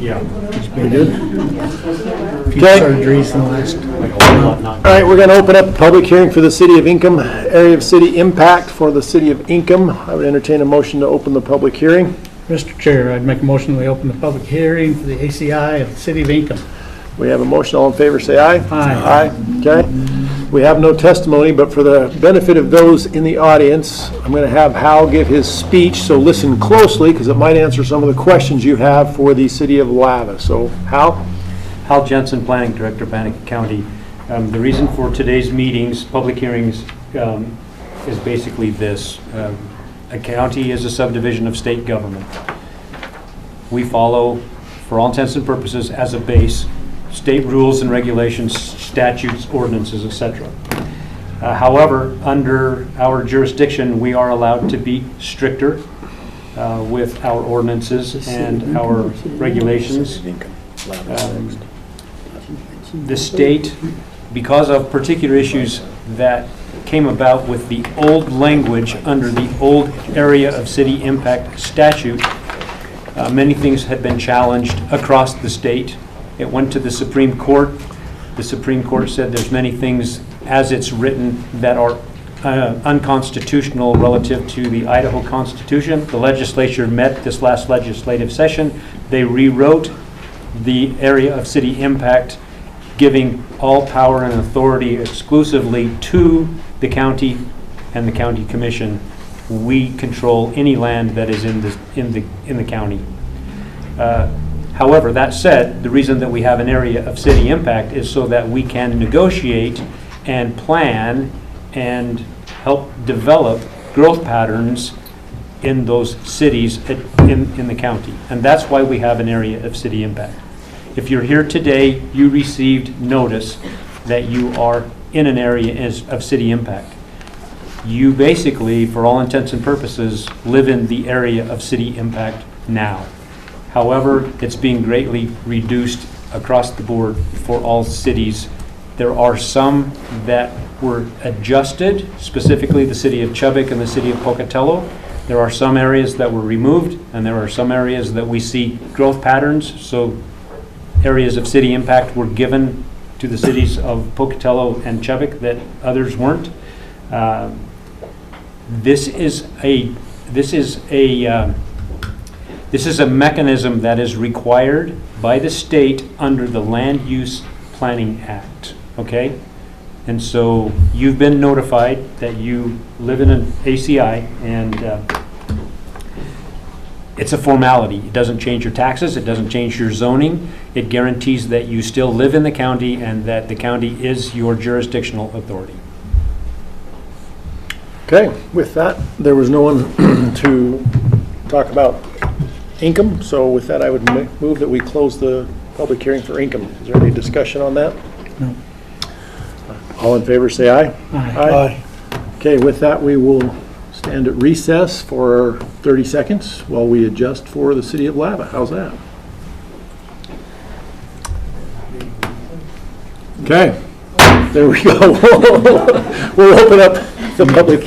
Yeah. We good? Few Okay. surgeries in the last. All right, we're going to open up a public hearing for the City of Inkom, area of city impact for the City of Inkom. I would entertain a motion to open the public hearing. Mr. Chair, I'd make a motion we open the public hearing for the ACI of the City of Inkom. We have a motion. All in favor, say aye. Aye. Aye. Okay. We have no testimony, but for the benefit of those in the audience, I'm going to have Hal give his speech, so listen closely because it might answer some of the questions you have for the City of Lava. So, Hal? Hal Jensen, Planning Director, Bannock County. The reason for today's meetings, public hearings, is basically this. A county is a subdivision of state government. We follow, for all intents and purposes, as a base, state rules and regulations, statutes, ordinances, etc. However, under our jurisdiction, we are allowed to be stricter with our ordinances and our regulations. The state, because of particular issues that came about with the old language under the old area of city impact statute, many things had been challenged across the state. It went to the Supreme Court. The Supreme Court said there's many things as it's written that are unconstitutional relative to the Idaho Constitution. The legislature met this last legislative session. They rewrote the area of city impact, giving all power and authority exclusively to the county and the county commission. We control any land that is in the county. However, that said, the reason that we have an area of city impact is so that we can negotiate and plan and help develop growth patterns in those cities in the county. And that's why we have an area of city impact. If you're here today, you received notice that you are in an area of city impact. You basically, for all intents and purposes, live in the area of city impact now. However, it's being greatly reduced across the board for all cities. There are some that were adjusted, specifically the city of Chubbuck and the city of Pocatello. There are some areas that were removed, and there are some areas that we see growth patterns. So areas of city impact were given to the cities of Pocatello and Chubbuck that others weren't. This is a mechanism that is required by the state under the Land Use Planning Act, okay? And so you've been notified that you live in an ACI, and it's a formality. It doesn't change your taxes, it doesn't change your zoning. It guarantees that you still live in the county and that the county is your jurisdictional authority. Okay, with that, there was no one to talk about Inkom, so with that, I would move that we close the public hearing for Inkom. Is there any discussion on that? No. All in favor, say aye. Aye. Okay, with that, we will stand at recess for 30 seconds while we adjust for the City of Lava. How's that? Okay, there we go. We'll open up the public